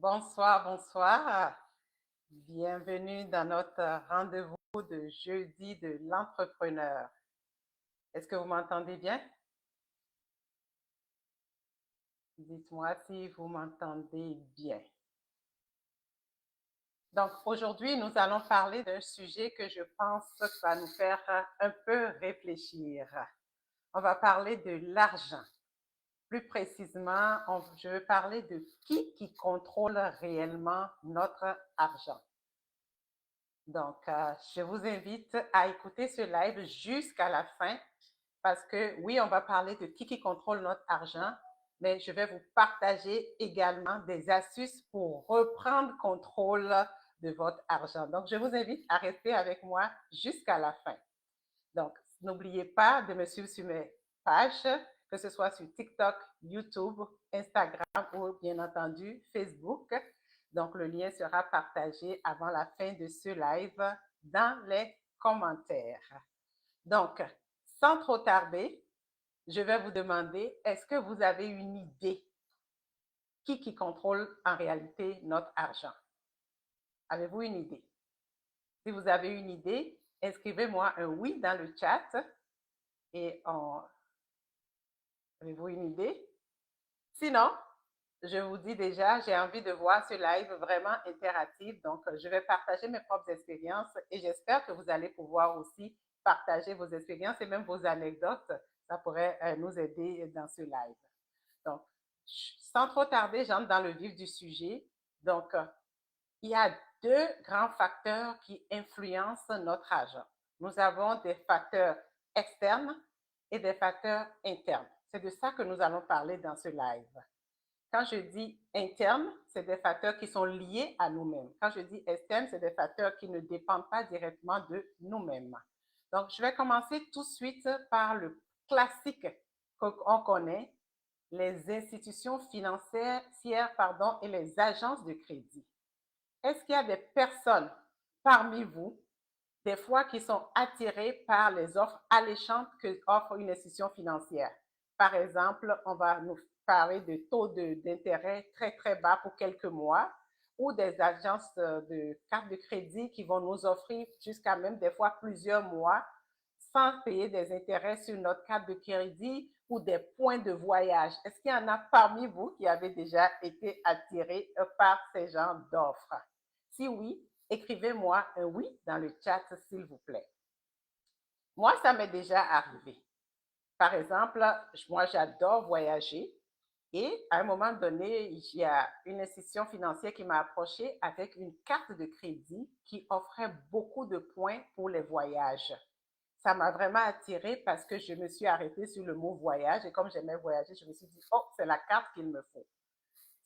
Bonsoir, bonsoir. Bienvenue dans notre rendez-vous de jeudi de l'entrepreneur. Est-ce que vous m'entendez bien? Dites-moi si vous m'entendez bien. Donc, aujourd'hui, nous allons parler d'un sujet que je pense va nous faire un peu réfléchir. On va parler de l'argent. Plus précisément, je veux parler de qui contrôle réellement notre argent. Donc, je vous invite à écouter ce live jusqu'à la fin parce que oui, on va parler de qui contrôle notre argent, mais je vais vous partager également des astuces pour reprendre contrôle de votre argent. Donc, je vous invite à rester avec moi jusqu'à la fin. Donc, n'oubliez pas de me suivre sur mes pages, que ce soit sur TikTok, YouTube, Instagram ou bien entendu Facebook. Donc, le lien sera partagé avant la fin de ce live dans les commentaires. Donc, sans trop tarder, je vais vous demander, est-ce que vous avez une idée qui contrôle en réalité notre argent? Avez-vous une idée? Si vous avez une idée, inscrivez-moi un oui dans le chat et avez-vous une idée? Sinon, je vous dis déjà, j'ai envie de voir ce live vraiment interactif. Donc, je vais partager mes propres expériences et j'espère que vous allez pouvoir aussi partager vos expériences et même vos anecdotes. Ça pourrait nous aider dans ce live. Donc, sans trop tarder, j'entre dans le vif du sujet. Donc, il y a deux grands facteurs qui influencent notre argent. Nous avons des facteurs externes et des facteurs internes. C'est de ça que nous allons parler dans ce live. Quand je dis interne, c'est des facteurs qui sont liés à nous-mêmes. Quand je dis externe, c'est des facteurs qui ne dépendent pas directement de nous-mêmes. Donc, je vais commencer tout de suite par le classique qu'on connaît, les institutions financières et les agences de crédit. Est-ce qu'il y a des personnes parmi vous, des fois, qui sont attirées par les offres alléchantes que offre une institution financière? Par exemple, on va nous parler de taux d'intérêt très, très bas pour quelques mois ou des agences de cartes de crédit qui vont nous offrir jusqu'à même des fois plusieurs mois sans payer des intérêts sur notre carte de crédit ou des points de voyage. Est-ce qu'il y en a parmi vous qui avez déjà été attirés par ces genres d'offres? Si oui, écrivez-moi un oui dans le chat, s'il vous plaît. Moi, ça m'est déjà arrivé. Par exemple, moi, j'adore voyager et à un moment donné, il y a une institution financière qui m'a approché avec une carte de crédit qui offrait beaucoup de points pour les voyages. Ça m'a vraiment attirée parce que je me suis arrêtée sur le mot voyage et comme j'aimais voyager, je me suis dit, oh, c'est la carte qu'il me faut.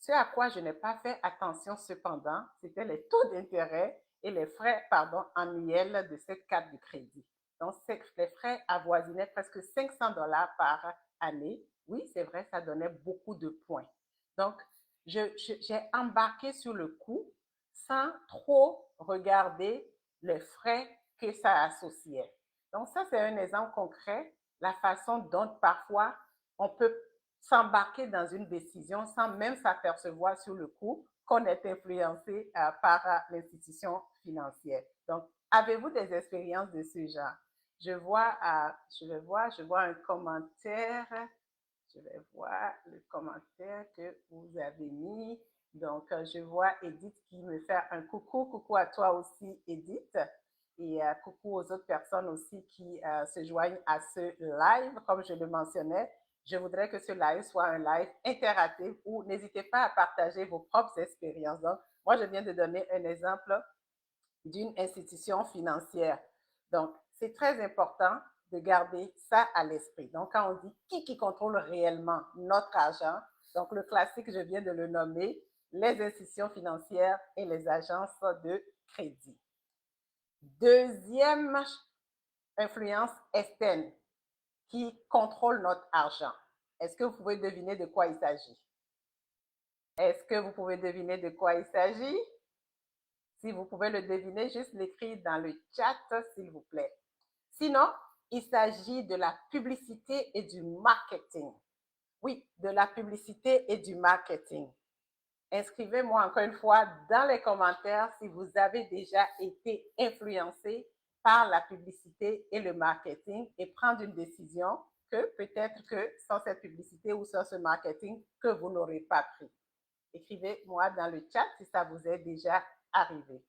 Ce à quoi je n'ai pas fait attention cependant, c'était les taux d'intérêt et les frais annuels de cette carte de crédit. Donc, les frais avoisinaient presque 500 $ par année. Oui, c'est vrai, ça donnait beaucoup de points. Donc, j'ai embarqué sur le coup sans trop regarder les frais que ça associait. Donc, ça, c'est un exemple concret, la façon dont parfois on peut s'embarquer dans une décision sans même s'apercevoir sur le coup qu'on est influencé par l'institution financière. Donc, avez-vous des expériences de ce genre? Je vois un commentaire. Je vais voir le commentaire que vous avez mis. Donc, je vois Edith qui me fait un coucou. Coucou à toi aussi, Edith. Et coucou aux autres personnes aussi qui se joignent à ce live. Comme je le mentionnais, je voudrais que ce live soit un live interactif où n'hésitez pas à partager vos propres expériences. Donc, moi, je viens de donner un exemple d'une institution financière. Donc, c'est très important de garder ça à l'esprit. Donc, quand on dit qui contrôle réellement notre argent, donc le classique, je viens de le nommer, les institutions financières et les agences de crédit. Deuxième influence externe qui contrôle notre argent. Est-ce que vous pouvez deviner de quoi il s'agit? Est-ce que vous pouvez deviner de quoi il s'agit? Si vous pouvez le deviner, juste l'écrire dans le chat, s'il vous plaît. Sinon, il s'agit de la publicité et du marketing. Oui, de la publicité et du marketing. Inscrivez-moi encore une fois dans les commentaires si vous avez déjà été influencé par la publicité et le marketing et prendre une décision que peut-être que sans cette publicité ou sans ce marketing, que vous n'aurez pas pris. Écrivez-moi dans le chat si ça vous est déjà arrivé.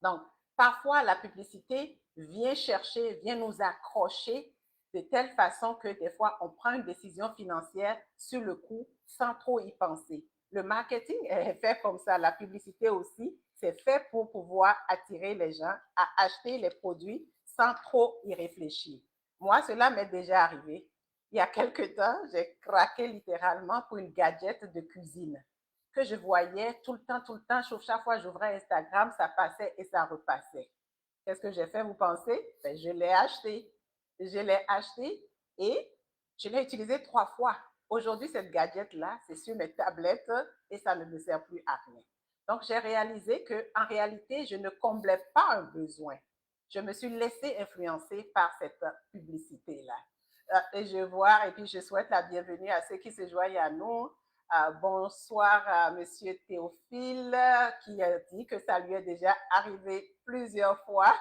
Donc, parfois, la publicité vient chercher, vient nous accrocher de telle façon que des fois, on prend une décision financière sur le coup sans trop y penser. Le marketing est fait comme ça, la publicité aussi, c'est fait pour pouvoir attirer les gens à acheter les produits sans trop y réfléchir. Moi, cela m'est déjà arrivé. Il y a quelques temps, j'ai craqué littéralement pour une gadget de cuisine que je voyais tout le temps. Chaque fois que j'ouvrais Instagram, ça passait et ça repassait. Qu'est-ce que j'ai fait, vous pensez? Ben, je l'ai acheté. Je l'ai acheté et je l'ai utilisé 3 fois. Aujourd'hui, cette gadget-là, c'est sur mes tablettes et ça ne me sert plus à rien. Donc, j'ai réalisé qu'en réalité, je ne comblais pas un besoin. Je me suis laissée influencer par cette publicité-là. Et je vois, et puis je souhaite la bienvenue à ceux qui se joignent à nous. Bonsoir à Monsieur Théophile qui a dit que ça lui est déjà arrivé plusieurs fois.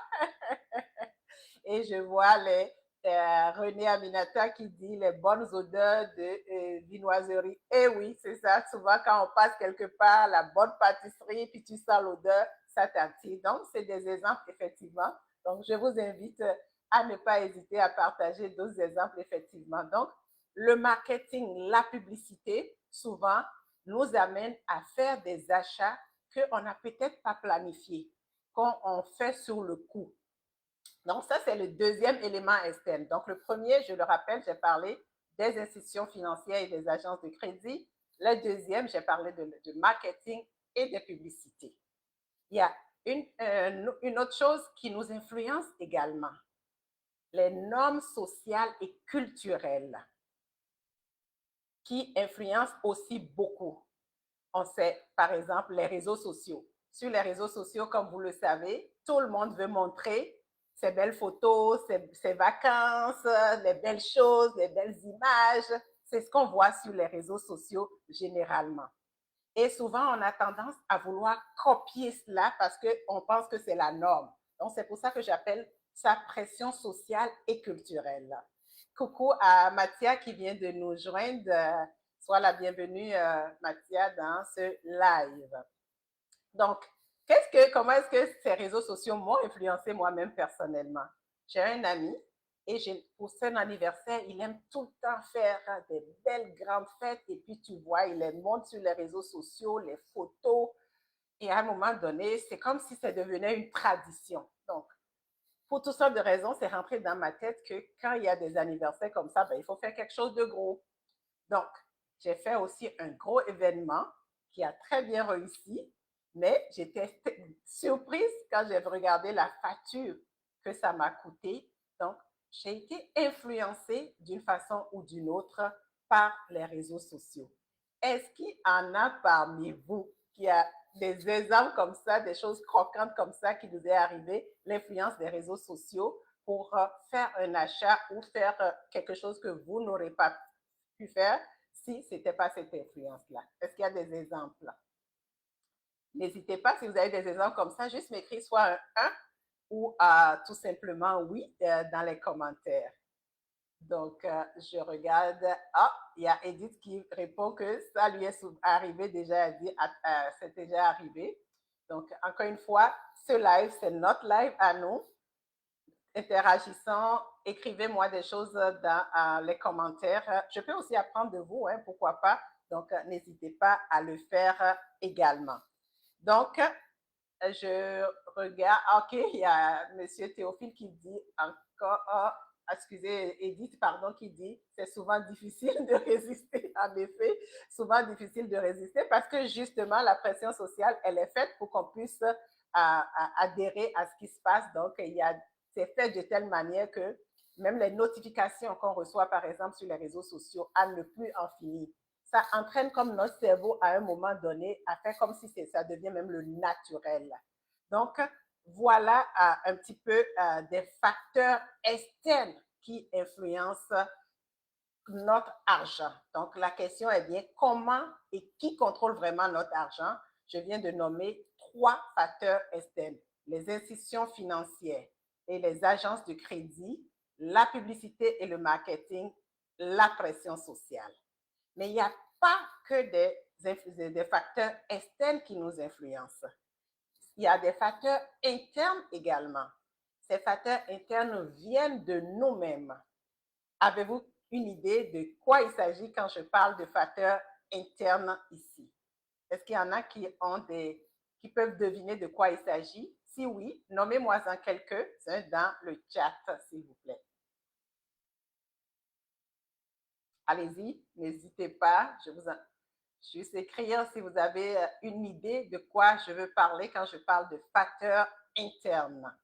Et je vois René Aminata qui dit les bonnes odeurs de viennoiserie. Et oui, c'est ça. Souvent, quand on passe quelque part, la bonne pâtisserie, puis tu sens l'odeur, ça t'attire. Donc, c'est des exemples, effectivement. Donc, je vous invite à ne pas hésiter à partager d'autres exemples, effectivement. Donc, le marketing, la publicité, souvent, nous amène à faire des achats qu'on n'a peut-être pas planifiés, qu'on fait sur le coup. Donc, ça, c'est le deuxième élément externe. Donc, le premier, je le rappelle, j'ai parlé des institutions financières et des agences de crédit. Le deuxième, j'ai parlé de marketing et de publicité. Il y a une autre chose qui nous influence également, les normes sociales et culturelles qui influencent aussi beaucoup. On sait, par exemple, les réseaux sociaux. Sur les réseaux sociaux, comme vous le savez, tout le monde veut montrer ses belles photos, ses vacances, les belles choses, les belles images. C'est ce qu'on voit sur les réseaux sociaux généralement. Et souvent, on a tendance à vouloir copier cela parce qu'on pense que c'est la norme. Donc, c'est pour ça que j'appelle ça pression sociale et culturelle. Coucou à Mathia qui vient de nous joindre. Sois la bienvenue, Mathia, dans ce live. Donc, comment est-ce que ces réseaux sociaux m'ont influencé moi-même personnellement? J'ai un ami et pour son anniversaire, il aime tout le temps faire des belles grandes fêtes et puis tu vois, il les montre sur les réseaux sociaux, les photos et à un moment donné, c'est comme si ça devenait une tradition. Donc, pour toutes sortes de raisons, c'est rentré dans ma tête que quand il y a des anniversaires comme ça, ben, il faut faire quelque chose de gros. Donc, j'ai fait aussi un gros événement qui a très bien réussi, mais j'étais surprise quand j'ai regardé la facture que ça m'a coûté. Donc, j'ai été influencée d'une façon ou d'une autre par les réseaux sociaux. Est-ce qu'il y en a parmi vous qui a des exemples comme ça, des choses croquantes comme ça qui vous est arrivé, l'influence des réseaux sociaux pour faire un achat ou faire quelque chose que vous n'aurez pas pu faire si ce n'était pas cette influence-là? Est-ce qu'il y a des exemples? N'hésitez pas, si vous avez des exemples comme ça, juste m'écrire soit un 1 ou tout simplement oui dans les commentaires. Donc, je regarde. Ah, il y a Edith qui répond que ça lui est arrivé déjà, elle dit, c'est déjà arrivé. Donc, encore une fois, ce live, c'est notre live à nous. Interagissons, écrivez-moi des choses dans les commentaires. Je peux aussi apprendre de vous, hein, pourquoi pas. Donc, n'hésitez pas à le faire également. Donc, je regarde. OK, il y a M. Théophile qui dit encore. Excusez, Edith, pardon, qui dit c'est souvent difficile de résister. En effet, souvent difficile de résister parce que justement, la pression sociale, elle est faite pour qu'on puisse adhérer à ce qui se passe. Donc, c'est fait de telle manière que même les notifications qu'on reçoit, par exemple, sur les réseaux sociaux, à ne plus en finir, ça entraîne comme notre cerveau à un moment donné à faire comme si ça devient même le naturel. Donc, voilà un petit peu des facteurs externes qui influencent notre argent. Donc, la question est bien comment et qui contrôle vraiment notre argent? Je viens de nommer 3 facteurs externes, les institutions financières et les agences de crédit, la publicité et le marketing, la pression sociale. Mais il n'y a pas que des facteurs externes qui nous influencent. Il y a des facteurs internes également. Ces facteurs internes viennent de nous-mêmes. Avez-vous une idée de quoi il s'agit quand je parle de facteurs internes ici? Est-ce qu'il y en a qui peuvent deviner de quoi il s'agit? Si oui, nommez-moi-en quelques-uns dans le chat, s'il vous plaît. Allez-y, n'hésitez pas. Je vous juste écrire si vous avez une idée de quoi je veux parler quand je parle de facteurs internes,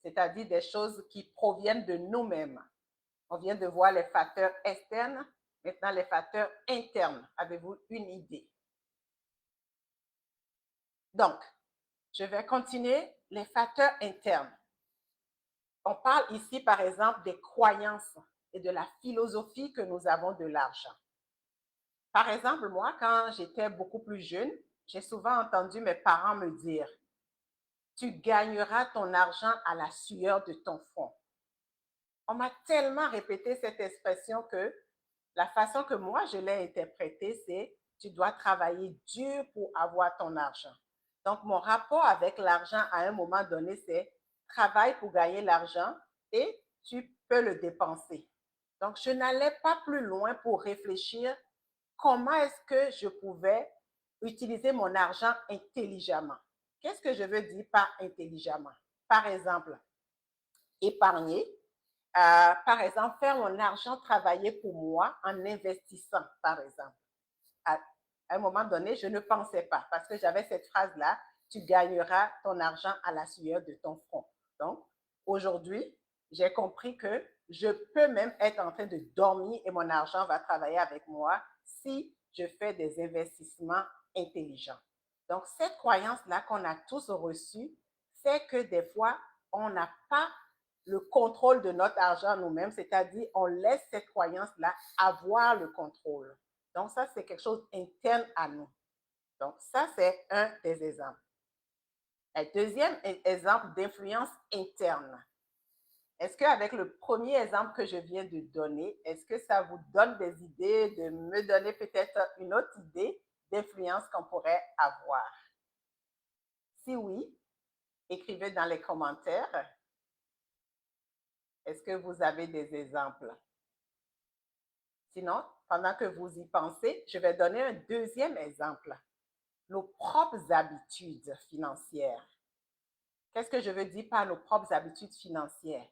c'est-à-dire des choses qui proviennent de nous-mêmes. On vient de voir les facteurs externes, maintenant les facteurs internes. Avez-vous une idée? Donc, je vais continuer les facteurs internes. On parle ici, par exemple, des croyances et de la philosophie que nous avons de l'argent. Par exemple, moi, quand j'étais beaucoup plus jeune, j'ai souvent entendu mes parents me dire, tu gagneras ton argent à la sueur de ton front. On m'a tellement répété cette expression que la façon que moi je l'ai interprétée, c'est tu dois travailler dur pour avoir ton argent. Donc, mon rapport avec l'argent à un moment donné, c'est travaille pour gagner l'argent et tu peux le dépenser. Donc, je n'allais pas plus loin pour réfléchir comment est-ce que je pouvais utiliser mon argent intelligemment. Qu'est-ce que je veux dire par intelligemment? Par exemple, épargner, par exemple, faire mon argent travailler pour moi en investissant, par exemple. À un moment donné, je ne pensais pas parce que j'avais cette phrase-là, tu gagneras ton argent à la sueur de ton front. Donc, aujourd'hui, j'ai compris que je peux même être en train de dormir et mon argent va travailler avec moi si je fais des investissements intelligents. Donc, cette croyance-là qu'on a tous reçue fait que des fois, on n'a pas le contrôle de notre argent nous-mêmes, c'est-à-dire on laisse cette croyance-là avoir le contrôle. Donc, ça, c'est quelque chose d'interne à nous. Donc, ça, c'est un des exemples. Le deuxième exemple d'influence interne. Est-ce qu'avec le premier exemple que je viens de donner, est-ce que ça vous donne des idées, de me donner peut-être une autre idée d'influence qu'on pourrait avoir? Si oui, écrivez dans les commentaires. Est-ce que vous avez des exemples? Sinon, pendant que vous y pensez, je vais donner un deuxième exemple. Nos propres habitudes financières. Qu'est-ce que je veux dire par nos propres habitudes financières?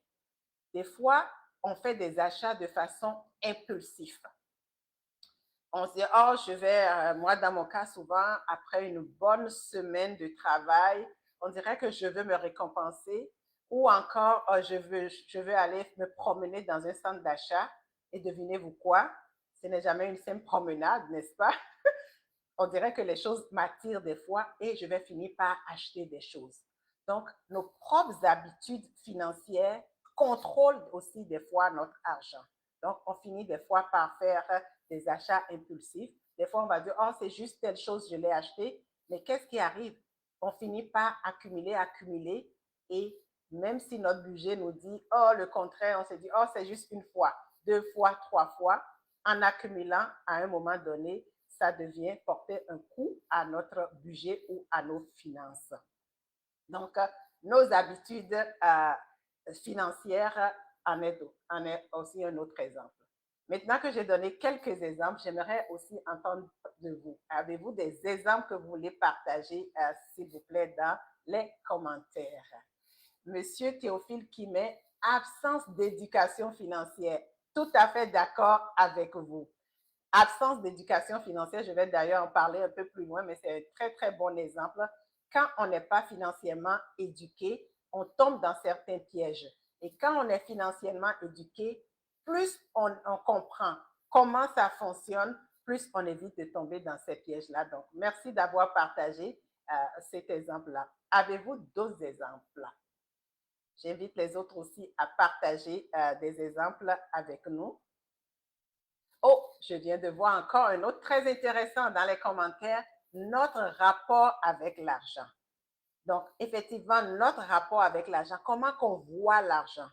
Des fois, on fait des achats de façon impulsive. On se dit, oh, je vais, moi dans mon cas, souvent, après une bonne semaine de travail, on dirait que je veux me récompenser ou encore, oh, je veux aller me promener dans un centre d'achat et devinez-vous quoi? Ce n'est jamais une simple promenade, n'est-ce pas? On dirait que les choses m'attirent des fois et je vais finir par acheter des choses. Donc, nos propres habitudes financières contrôlent aussi des fois notre argent. Donc, on finit des fois par faire des achats impulsifs. Des fois, on va dire, oh, c'est juste telle chose, je l'ai acheté. Mais qu'est-ce qui arrive? On finit par accumuler. Et même si notre budget nous dit, oh, le contraire, on se dit, oh, c'est juste une fois, 2 fois, 3 fois. En accumulant, à un moment donné, ça devient porter un coût à notre budget ou à nos finances. Donc, nos habitudes financières en est aussi un autre exemple. Maintenant que j'ai donné quelques exemples, j'aimerais aussi entendre de vous. Avez-vous des exemples que vous voulez partager, s'il vous plaît, dans les commentaires? Monsieur Théophile Kimet, absence d'éducation financière. Tout à fait d'accord avec vous. Absence d'éducation financière, je vais d'ailleurs en parler un peu plus loin, mais c'est un très, très bon exemple. Quand on n'est pas financièrement éduqué, on tombe dans certains pièges. Et quand on est financièrement éduqué, plus on comprend comment ça fonctionne, plus on évite de tomber dans ces pièges-là. Donc, merci d'avoir partagé cet exemple-là. Avez-vous d'autres exemples? J'invite les autres aussi à partager des exemples avec nous. Oh, je viens de voir encore un autre très intéressant dans les commentaires, notre rapport avec l'argent. Donc, effectivement, notre rapport avec l'argent, comment qu'on voit l'argent?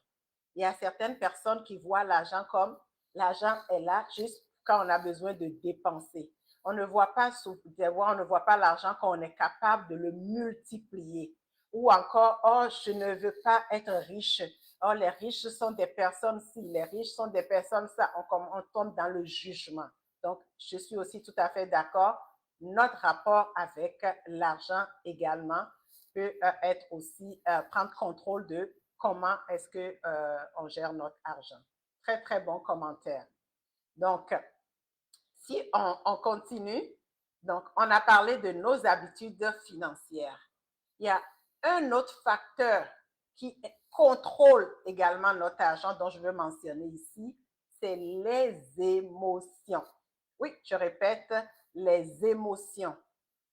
Il y a certaines personnes qui voient l'argent comme l'argent est là juste quand on a besoin de dépenser. On ne voit pas l'argent quand on est capable de le multiplier. Ou encore, oh, je ne veux pas être riche. Oh, les riches sont des personnes ci, les riches sont des personnes ça. On tombe dans le jugement. Donc, je suis aussi tout à fait d'accord. Notre rapport avec l'argent également peut être aussi prendre contrôle de comment est-ce qu'on gère notre argent. Très, très bon commentaire. Donc, si on continue, donc on a parlé de nos habitudes financières. Il y a un autre facteur qui contrôle également notre argent dont je veux mentionner ici, c'est les émotions. Oui, je répète, les émotions.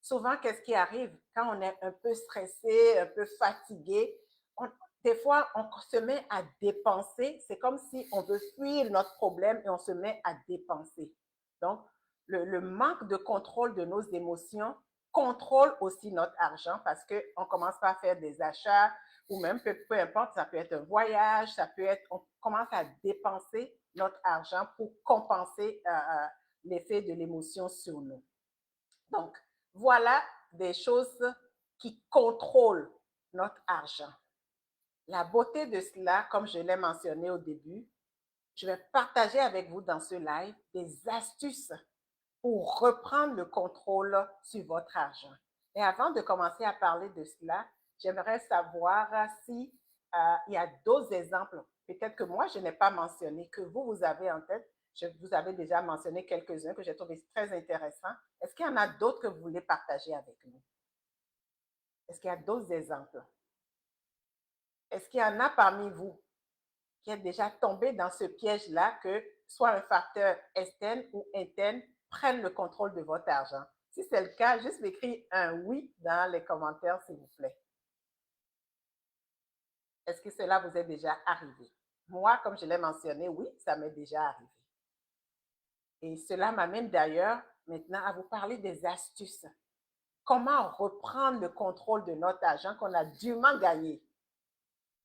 Souvent, qu'est-ce qui arrive quand on est un peu stressé, un peu fatigué? Des fois, on se met à dépenser. C'est comme si on veut fuir notre problème et on se met à dépenser. Donc, le manque de contrôle de nos émotions contrôle aussi notre argent parce qu'on commence pas à faire des achats ou même peu importe, ça peut être un voyage, ça peut être, on commence à dépenser notre argent pour compenser l'effet de l'émotion sur nous. Donc, voilà des choses qui contrôlent notre argent. La beauté de cela, comme je l'ai mentionné au début, je vais partager avec vous dans ce live des astuces pour reprendre le contrôle sur votre argent. Et avant de commencer à parler de cela, j'aimerais savoir si il y a d'autres exemples, peut-être que moi, je n'ai pas mentionné, que vous avez en tête. Je vous avais déjà mentionné quelques-uns que j'ai trouvé très intéressants. Est-ce qu'il y en a d'autres que vous voulez partager avec nous? Est-ce qu'il y a d'autres exemples? Est-ce qu'il y en a parmi vous qui êtes déjà tombé dans ce piège-là que soit un facteur externe ou interne prenne le contrôle de votre argent? Si c'est le cas, juste m'écrire un oui dans les commentaires, s'il vous plaît. Est-ce que cela vous est déjà arrivé? Moi, comme je l'ai mentionné, oui, ça m'est déjà arrivé. Et cela m'amène d'ailleurs maintenant à vous parler des astuces. Comment reprendre le contrôle de notre argent qu'on a dûment gagné?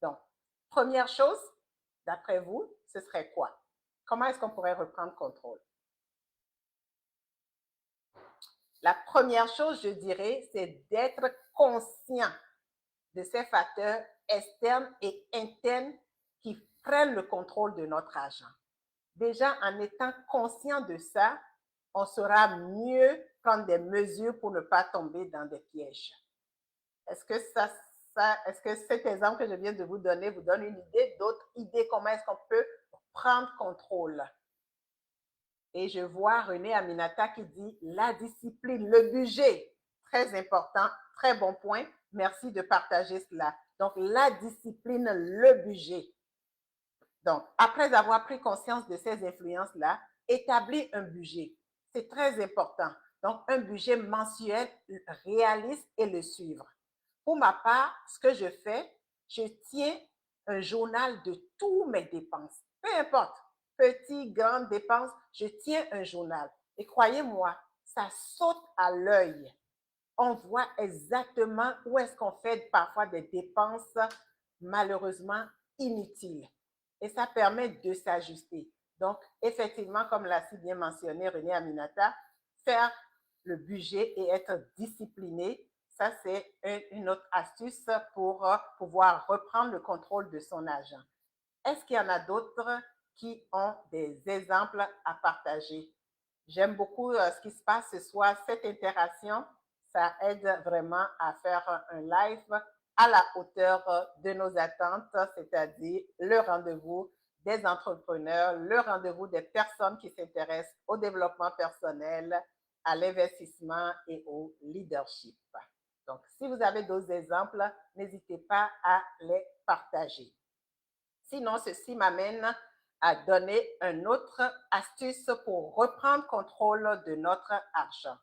Donc, première chose, d'après vous, ce serait quoi? Comment est-ce qu'on pourrait reprendre contrôle? La première chose, je dirais, c'est d'être conscient de ces facteurs externes et internes qui prennent le contrôle de notre argent. Déjà, en étant conscient de ça, on saura mieux prendre des mesures pour ne pas tomber dans des pièges. Est-ce que est-ce que cet exemple que je viens de vous donner vous donne une idée, d'autres idées, comment est-ce qu'on peut prendre contrôle? Et je vois René Aminata qui dit la discipline, le budget, très important, très bon point. Merci de partager cela. Donc, la discipline, le budget. Donc, après avoir pris conscience de ces influences-là, établir un budget. C'est très important. Donc, un budget mensuel réaliste et le suivre. Pour ma part, ce que je fais, je tiens un journal de tous mes dépenses. Peu importe, petites, grandes dépenses, je tiens un journal. Et croyez-moi, ça saute à l'œil. On voit exactement où est-ce qu'on fait parfois des dépenses malheureusement inutiles. Et ça permet de s'ajuster. Donc, effectivement, comme l'a si bien mentionné René Aminata, faire le budget et être discipliné, ça, c'est une autre astuce pour pouvoir reprendre le contrôle de son argent. Est-ce qu'il y en a d'autres qui ont des exemples à partager? J'aime beaucoup ce qui se passe ce soir, cette interaction. Ça aide vraiment à faire un live à la hauteur de nos attentes, c'est-à-dire le rendez-vous des entrepreneurs, le rendez-vous des personnes qui s'intéressent au développement personnel, à l'investissement et au leadership. Donc, si vous avez d'autres exemples, n'hésitez pas à les partager. Sinon, ceci m'amène à donner une autre astuce pour reprendre contrôle de notre argent.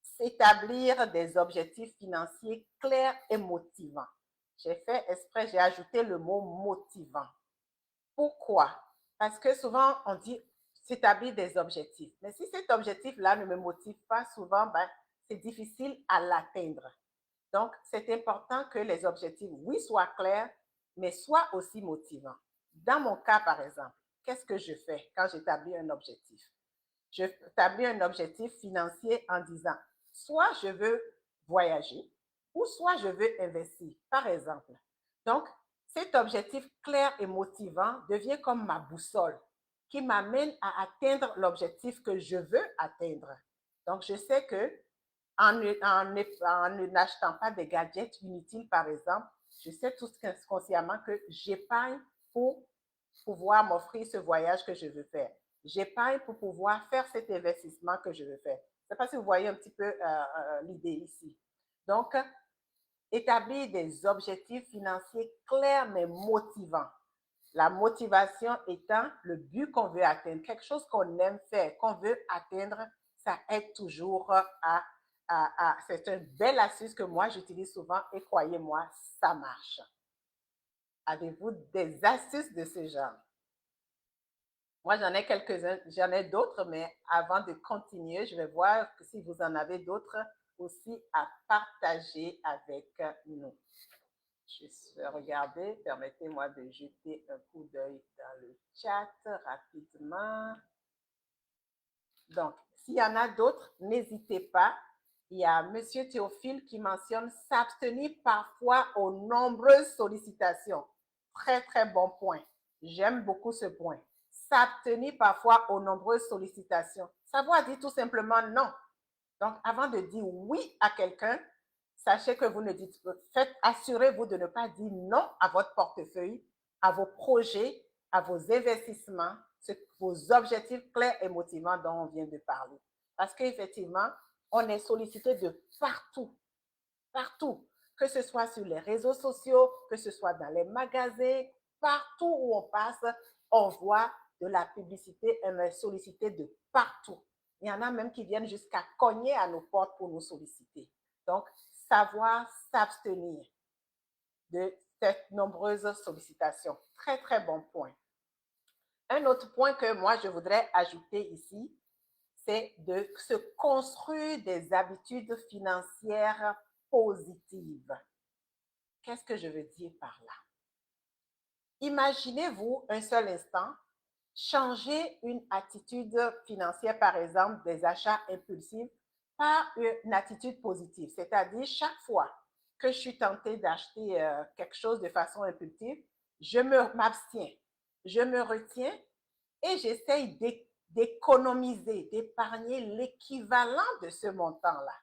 S'établir des objectifs financiers clairs et motivants. J'ai fait exprès, j'ai ajouté le mot motivant. Pourquoi? Parce que souvent, on dit, s'établir des objectifs. Mais si cet objectif-là ne me motive pas souvent, ben, c'est difficile à l'atteindre. Donc, c'est important que les objectifs, oui, soient clairs, mais soient aussi motivants. Dans mon cas, par exemple, qu'est-ce que je fais quand j'établis un objectif? Je établis un objectif financier en disant, soit je veux voyager, ou soit je veux investir, par exemple. Donc, cet objectif clair et motivant devient comme ma boussole qui m'amène à atteindre l'objectif que je veux atteindre. Donc, je sais que en n'achetant pas des gadgets inutiles, par exemple, je sais tout consciemment que j'épargne pour pouvoir m'offrir ce voyage que je veux faire. J'épargne pour pouvoir faire cet investissement que je veux faire. Je ne sais pas si vous voyez un petit peu l'idée ici. Donc, établir des objectifs financiers clairs mais motivants. La motivation étant le but qu'on veut atteindre, quelque chose qu'on aime faire, qu'on veut atteindre, ça aide toujours c'est une belle astuce que moi j'utilise souvent et croyez-moi, ça marche. Avez-vous des astuces de ce genre? Moi, j'en ai quelques-uns, j'en ai d'autres, mais avant de continuer, je vais voir si vous en avez d'autres aussi à partager avec nous. Je vais regarder, permettez-moi de jeter un coup d'œil dans le chat rapidement. Donc, s'il y en a d'autres, n'hésitez pas. Il y a M. Théophile qui mentionne s'abstenir parfois aux nombreuses sollicitations. Très, très bon point. J'aime beaucoup ce point. S'abstenir parfois aux nombreuses sollicitations. Ça veut dire tout simplement non. Donc, avant de dire oui à quelqu'un, sachez que vous ne dites pas, assurez-vous de ne pas dire non à votre portefeuille, à vos projets, à vos investissements, vos objectifs clairs et motivants dont on vient de parler. Parce qu'effectivement, on est sollicité de partout, partout, que ce soit sur les réseaux sociaux, que ce soit dans les magasins, partout où on passe, on voit de la publicité, on est sollicité de partout. Il y en a même qui viennent jusqu'à cogner à nos portes pour nous solliciter. Donc, savoir s'abstenir de cette nombreuse sollicitation. Très, très bon point. Un autre point que moi, je voudrais ajouter ici, c'est de se construire des habitudes financières positives. Qu'est-ce que je veux dire par là? Imaginez-vous un seul instant changer une attitude financière, par exemple des achats impulsifs, par une attitude positive. C'est-à-dire, chaque fois que je suis tentée d'acheter quelque chose de façon impulsive, je m'abstiens, je me retiens et j'essaye d'économiser, d'épargner l'équivalent de ce montant-là.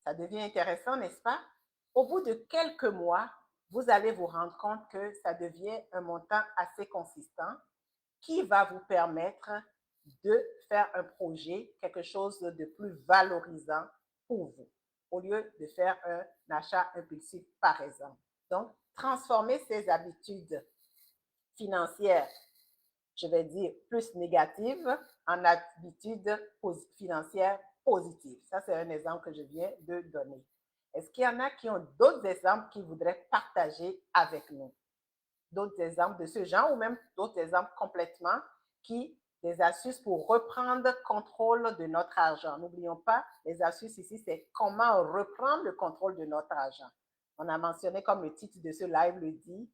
Ça devient intéressant, n'est-ce pas? Au bout de quelques mois, vous allez vous rendre compte que ça devient un montant assez consistant qui va vous permettre de faire un projet, quelque chose de plus valorisant pour vous, au lieu de faire un achat impulsif, par exemple. Donc, transformer ces habitudes financières, je vais dire plus négatives, en habitudes financières positives. Ça, c'est un exemple que je viens de donner. Est-ce qu'il y en a qui ont d'autres exemples qu'ils voudraient partager avec nous? D'autres exemples de ce genre ou même d'autres exemples complètement des astuces pour reprendre contrôle de notre argent. N'oublions pas, les astuces ici, c'est comment reprendre le contrôle de notre argent. On a mentionné, comme le titre de ce live le dit,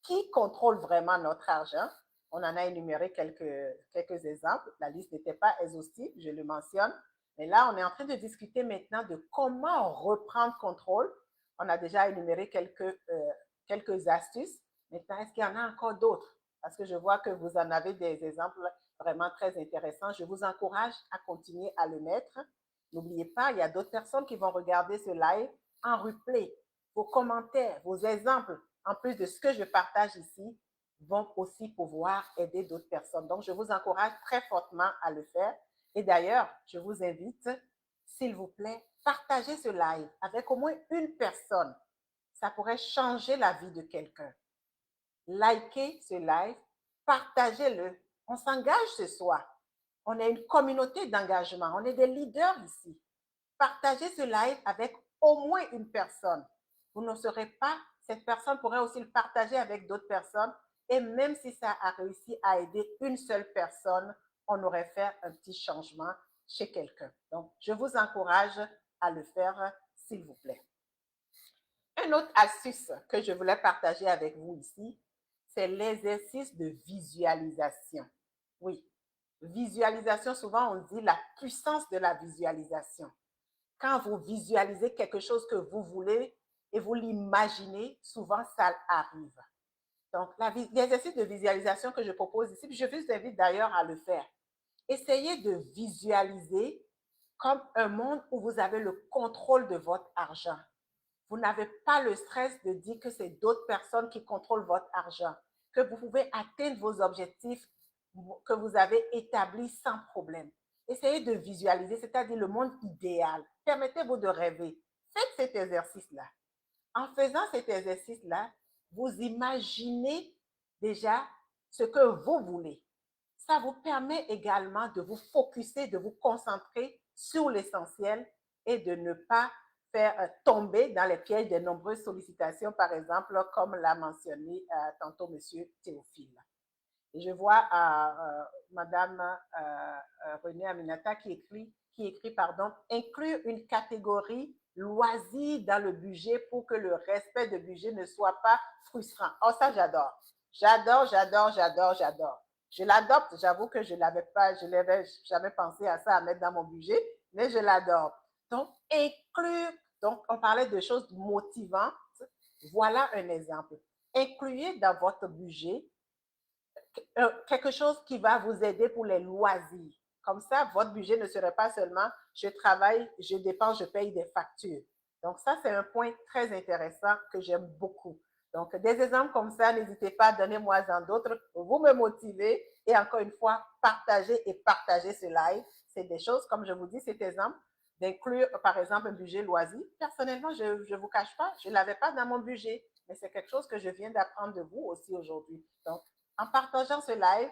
qui contrôle vraiment notre argent. On en a énuméré quelques exemples. La liste n'était pas exhaustive, je le mentionne. Mais là, on est en train de discuter maintenant de comment reprendre contrôle. On a déjà énuméré quelques astuces. Maintenant, est-ce qu'il y en a encore d'autres? Parce que je vois que vous en avez des exemples vraiment très intéressants. Je vous encourage à continuer à le mettre. N'oubliez pas, il y a d'autres personnes qui vont regarder ce live en replay. Vos commentaires, vos exemples, en plus de ce que je partage ici, vont aussi pouvoir aider d'autres personnes. Donc, je vous encourage très fortement à le faire. Et d'ailleurs, je vous invite, s'il vous plaît, partagez ce live avec au moins une personne. Ça pourrait changer la vie de quelqu'un. Likez ce live, partagez-le. On s'engage ce soir. On est une communauté d'engagement. On est des leaders ici. Partagez ce live avec au moins une personne. Vous ne saurez pas, cette personne pourrait aussi le partager avec d'autres personnes. Et même si ça a réussi à aider une seule personne, on aurait fait un petit changement chez quelqu'un. Donc, je vous encourage à le faire, s'il vous plaît. Une autre astuce que je voulais partager avec vous ici, c'est l'exercice de visualisation. Oui, visualisation, souvent on dit la puissance de la visualisation. Quand vous visualisez quelque chose que vous voulez et vous l'imaginez, souvent ça arrive. Donc, l'exercice de visualisation que je propose ici, je vous invite d'ailleurs à le faire. Essayez de visualiser comme un monde où vous avez le contrôle de votre argent. Vous n'avez pas le stress de dire que c'est d'autres personnes qui contrôlent votre argent, que vous pouvez atteindre vos objectifs que vous avez établis sans problème. Essayez de visualiser, c'est-à-dire le monde idéal. Permettez-vous de rêver. Faites cet exercice-là. En faisant cet exercice-là, vous imaginez déjà ce que vous voulez. Ça vous permet également de vous focuser, de vous concentrer sur l'essentiel et de ne pas faire tomber dans les pièges des nombreuses sollicitations, par exemple, comme l'a mentionné tantôt M. Théophile. Et je vois Madame Renée Aminata qui écrit, inclure une catégorie loisirs dans le budget pour que le respect de budget ne soit pas frustrant. Oh, ça, j'adore. J'adore, j'adore, j'adore, j'adore. Je l'adopte, j'avoue que je n'avais jamais pensé à ça, à mettre dans mon budget, mais je l'adore. Donc, inclure, donc on parlait de choses motivantes. Voilà un exemple. Incluez dans votre budget quelque chose qui va vous aider pour les loisirs. Comme ça, votre budget ne serait pas seulement je travaille, je dépense, je paye des factures. Donc ça, c'est un point très intéressant que j'aime beaucoup. Donc, des exemples comme ça, n'hésitez pas, donnez-moi-en d'autres. Vous me motivez et encore une fois, partagez ce live. C'est des choses, comme je vous dis, cet exemple, d'inclure, par exemple, un budget loisir. Personnellement, je ne vous cache pas, je ne l'avais pas dans mon budget, mais c'est quelque chose que je viens d'apprendre de vous aussi aujourd'hui. Donc, en partageant ce live,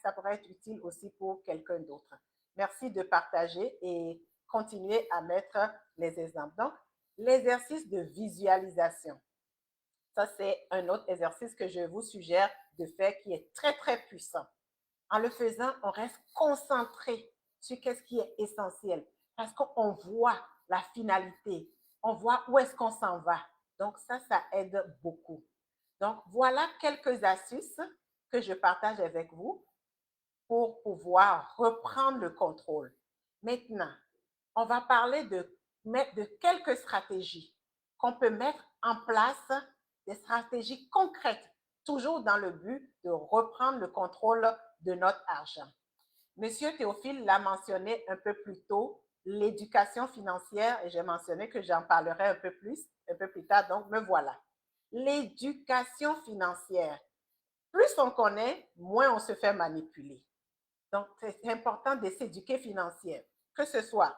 ça pourrait être utile aussi pour quelqu'un d'autre. Merci de partager et continuer à mettre les exemples. Donc, l'exercice de visualisation. Ça, c'est un autre exercice que je vous suggère de faire qui est très, très puissant. En le faisant, on reste concentré sur ce qui est essentiel parce qu'on voit la finalité, on voit où est-ce qu'on s'en va. Donc, ça aide beaucoup. Donc, voilà quelques astuces que je partage avec vous pour pouvoir reprendre le contrôle. Maintenant, on va parler de quelques stratégies qu'on peut mettre en place, des stratégies concrètes, toujours dans le but de reprendre le contrôle de notre argent. Monsieur Théophile l'a mentionné un peu plus tôt, l'éducation financière, et j'ai mentionné que j'en parlerai un peu plus tard, donc me voilà. L'éducation financière. Plus on connaît, moins on se fait manipuler. Donc, c'est important de s'éduquer financièrement, que ce soit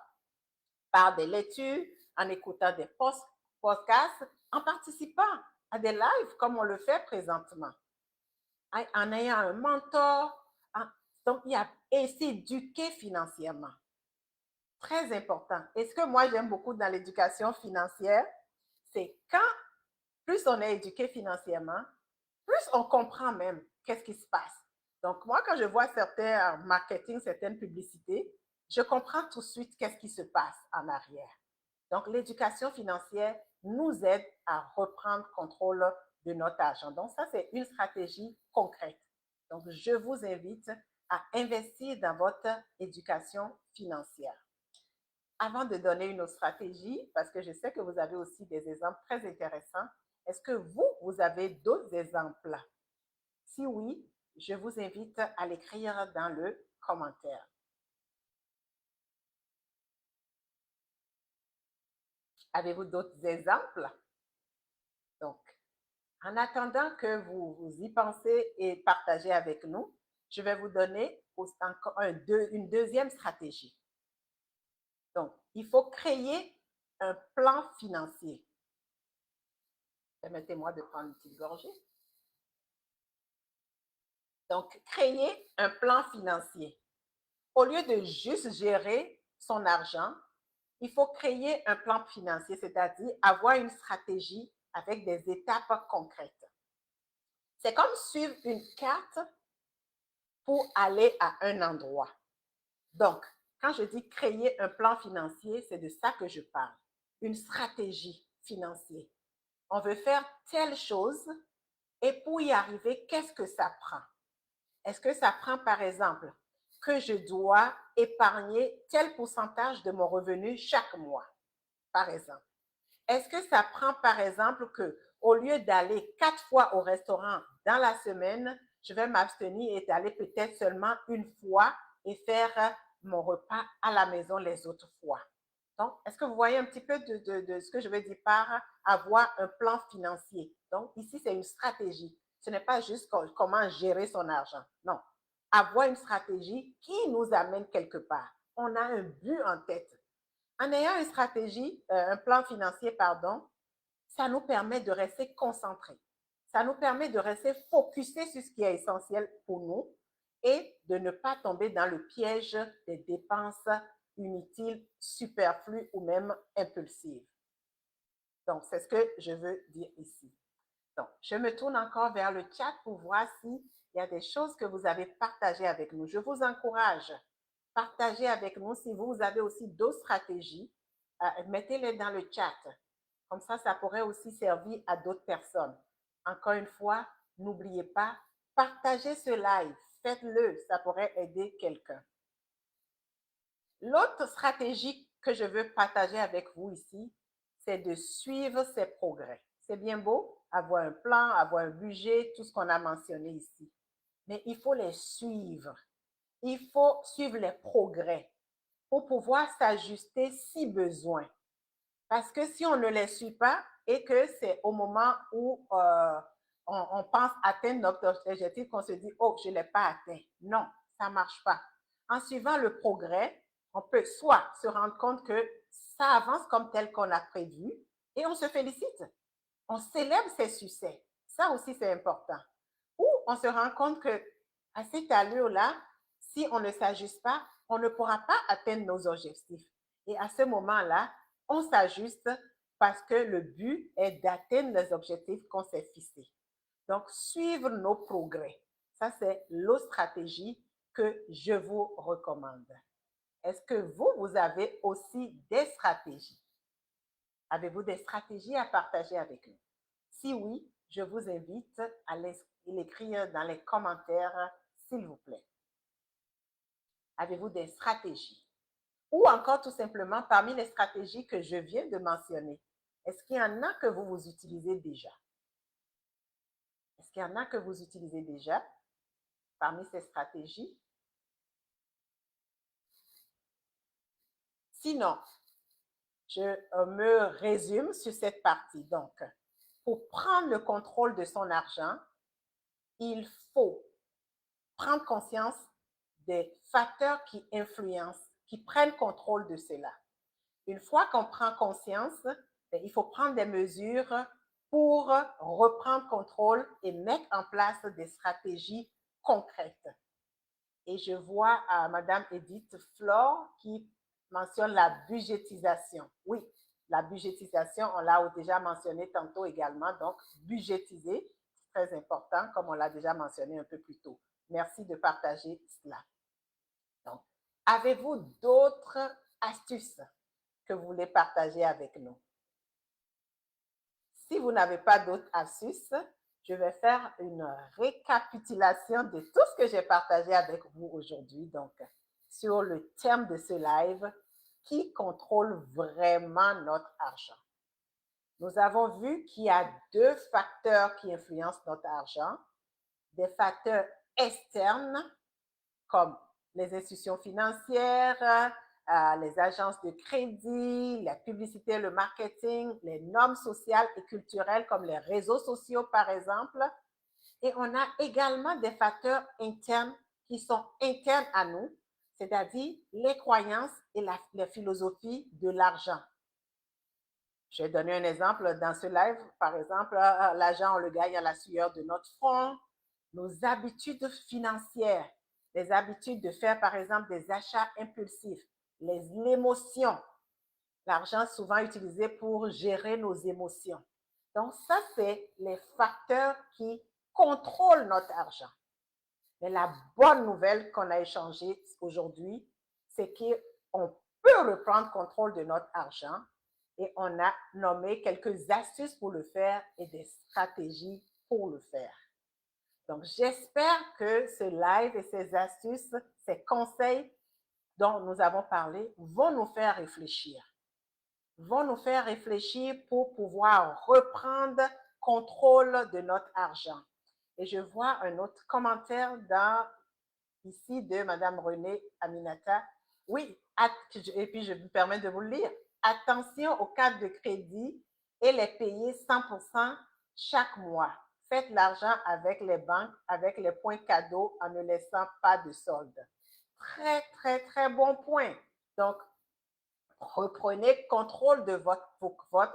par des lectures, en écoutant des podcasts, en participant à des lives comme on le fait présentement, en ayant un mentor. Donc, il y a et s'éduquer financièrement. Très important. Et ce que moi, j'aime beaucoup dans l'éducation financière, c'est quand plus on est éduqué financièrement, plus on comprend même qu'est-ce qui se passe. Donc, moi, quand je vois certains marketing, certaines publicités, je comprends tout de suite qu'est-ce qui se passe en arrière. Donc, l'éducation financière nous aide à reprendre contrôle de notre argent. Donc, ça, c'est une stratégie concrète. Donc, je vous invite à investir dans votre éducation financière. Avant de donner une autre stratégie, parce que je sais que vous avez aussi des exemples très intéressants, est-ce que vous avez d'autres exemples? Si oui, je vous invite à l'écrire dans le commentaire. Avez-vous d'autres exemples? Donc, en attendant que vous y pensez et partagez avec nous, je vais vous donner encore une deuxième stratégie. Donc, il faut créer un plan financier. Permettez-moi de prendre une petite gorgée. Donc, créer un plan financier. Au lieu de juste gérer son argent, il faut créer un plan financier, c'est-à-dire avoir une stratégie avec des étapes concrètes. C'est comme suivre une carte pour aller à un endroit. Donc, quand je dis créer un plan financier, c'est de ça que je parle. Une stratégie financière. On veut faire telle chose et pour y arriver, qu'est-ce que ça prend? Est-ce que ça prend, par exemple, que je dois épargner tel pourcentage de mon revenu chaque mois, par exemple? Est-ce que ça prend, par exemple, que au lieu d'aller 4 fois au restaurant dans la semaine, je vais m'abstenir et d'aller peut-être seulement une fois et faire mon repas à la maison les autres fois? Donc, est-ce que vous voyez un petit peu de ce que je veux dire par avoir un plan financier? Donc, ici, c'est une stratégie. Ce n'est pas juste comment gérer son argent. Non. Avoir une stratégie qui nous amène quelque part. On a un but en tête. En ayant une stratégie, un plan financier, pardon, ça nous permet de rester concentrés. Ça nous permet de rester focusés sur ce qui est essentiel pour nous et de ne pas tomber dans le piège des dépenses inutiles, superflues ou même impulsives. Donc, c'est ce que je veux dire ici. Donc, je me tourne encore vers le chat pour voir s'il y a des choses que vous avez partagées avec nous. Je vous encourage, partagez avec nous si vous avez aussi d'autres stratégies, mettez-les dans le chat. Comme ça pourrait aussi servir à d'autres personnes. Encore une fois, n'oubliez pas, partagez ce live, faites-le, ça pourrait aider quelqu'un. L'autre stratégie que je veux partager avec vous ici, c'est de suivre ses progrès. C'est bien beau, avoir un plan, avoir un budget, tout ce qu'on a mentionné ici. Mais il faut les suivre. Il faut suivre les progrès pour pouvoir s'ajuster si besoin. Parce que si on ne les suit pas et que c'est au moment où on pense atteindre notre objectif qu'on se dit, oh, je ne l'ai pas atteint. Non, ça ne marche pas. En suivant le progrès, on peut soit se rendre compte que ça avance comme tel qu'on a prévu et on se félicite. On célèbre ses succès. Ça aussi, c'est important. Ou on se rend compte que à cette allure-là, si on ne s'ajuste pas, on ne pourra pas atteindre nos objectifs. Et à ce moment-là, on s'ajuste parce que le but est d'atteindre les objectifs qu'on s'est fixés. Donc, suivre nos progrès. Ça, c'est l'autre stratégie que je vous recommande. Est-ce que vous avez aussi des stratégies? Avez-vous des stratégies à partager avec nous? Si oui, je vous invite à l'écrire dans les commentaires, s'il vous plaît. Avez-vous des stratégies? Ou encore tout simplement parmi les stratégies que je viens de mentionner, est-ce qu'il y en a que vous utilisez déjà? Est-ce qu'il y en a que vous utilisez déjà parmi ces stratégies? Sinon, je me résume sur cette partie. Donc, pour prendre le contrôle de son argent, il faut prendre conscience des facteurs qui influencent, qui prennent contrôle de cela. Une fois qu'on prend conscience, il faut prendre des mesures pour reprendre contrôle et mettre en place des stratégies concrètes. Et je vois Madame Edith Flore qui mentionne la budgétisation. Oui, la budgétisation, on l'a déjà mentionné tantôt également. Donc, budgétiser, c'est très important, comme on l'a déjà mentionné un peu plus tôt. Merci de partager cela. Donc, avez-vous d'autres astuces que vous voulez partager avec nous? Si vous n'avez pas d'autres astuces, je vais faire une récapitulation de tout ce que j'ai partagé avec vous aujourd'hui, donc sur le thème de ce live, qui contrôle vraiment notre argent. Nous avons vu qu'il y a deux facteurs qui influencent notre argent, des facteurs externes comme les institutions financières, les agences de crédit, la publicité, le marketing, les normes sociales et culturelles comme les réseaux sociaux, par exemple. Et on a également des facteurs internes qui sont internes à nous, c'est-à-dire les croyances et la philosophie de l'argent. Je vais donner un exemple dans ce live. Par exemple, l'argent, on le gagne à la sueur de notre front. Nos habitudes financières, les habitudes de faire, par exemple, des achats impulsifs, l'émotion. L'argent souvent utilisé pour gérer nos émotions. Donc, ça, c'est les facteurs qui contrôlent notre argent. Mais la bonne nouvelle qu'on a échangée aujourd'hui, c'est qu'on peut reprendre contrôle de notre argent et on a nommé quelques astuces pour le faire et des stratégies pour le faire. Donc, j'espère que ce live et ces astuces, ces conseils dont nous avons parlé vont nous faire réfléchir. Vont nous faire réfléchir pour pouvoir reprendre contrôle de notre argent. Et je vois un autre commentaire ici de Madame Renée Aminata. Oui, et puis je me permets de vous le lire. Attention aux cartes de crédit et les payer 100% chaque mois. Faites l'argent avec les banques, avec les points cadeaux en ne laissant pas de solde. Très, très, très bon point. Donc, reprenez contrôle de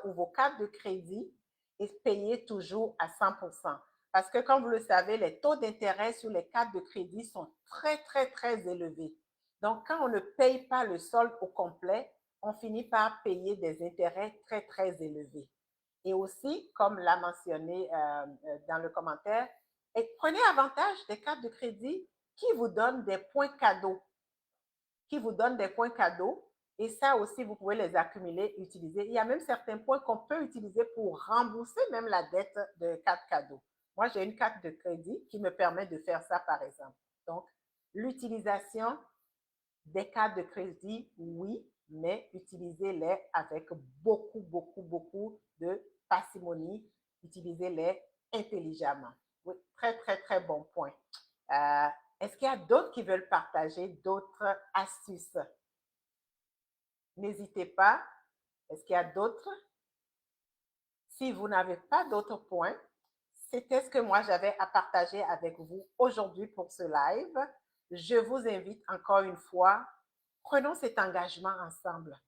vos cartes de crédit et payez toujours à 100%. Parce que, comme vous le savez, les taux d'intérêt sur les cartes de crédit sont très, très, très élevés. Donc, quand on ne paye pas le solde au complet, on finit par payer des intérêts très, très élevés. Et aussi, comme l'a mentionné dans le commentaire, prenez avantage des cartes de crédit qui vous donnent des points cadeaux. Qui vous donnent des points cadeaux. Et ça aussi, vous pouvez les accumuler, utiliser. Il y a même certains points qu'on peut utiliser pour rembourser même la dette de carte cadeau. Moi, j'ai une carte de crédit qui me permet de faire ça, par exemple. Donc, l'utilisation des cartes de crédit, oui, mais utilisez-les avec beaucoup, beaucoup, beaucoup de parcimonie. Utilisez-les intelligemment. Oui, très, très, très bon point. Euh, Est-ce qu'il y a d'autres qui veulent partager d'autres astuces? N'hésitez pas. Est-ce qu'il y a d'autres? Si vous n'avez pas d'autres points, c'était ce que moi j'avais à partager avec vous aujourd'hui pour ce live. Je vous invite encore une fois, prenons cet engagement ensemble.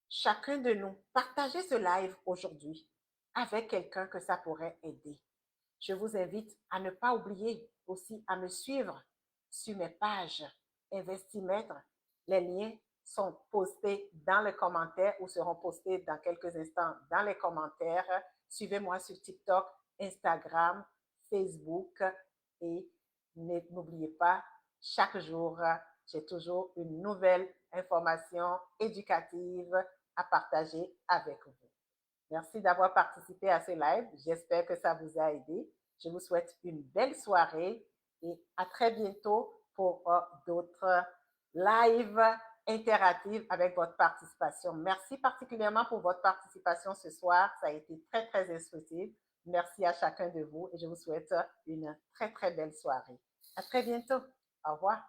Chacun de nous, partagez ce live aujourd'hui avec quelqu'un que ça pourrait aider. Je vous invite à ne pas oublier aussi à me suivre sur mes pages Investimètre. Les liens sont postés dans les commentaires ou seront postés dans quelques instants dans les commentaires. Suivez-moi sur TikTok, Instagram, Facebook et n'oubliez pas, chaque jour, j'ai toujours une nouvelle information éducative à partager avec vous. Merci d'avoir participé à ce live. J'espère que ça vous a aidé. Je vous souhaite une belle soirée et à très bientôt pour d'autres lives interactifs avec votre participation. Merci particulièrement pour votre participation ce soir. Ça a été très, très instructif. Merci à chacun de vous et je vous souhaite une très, très belle soirée. À très bientôt. Au revoir.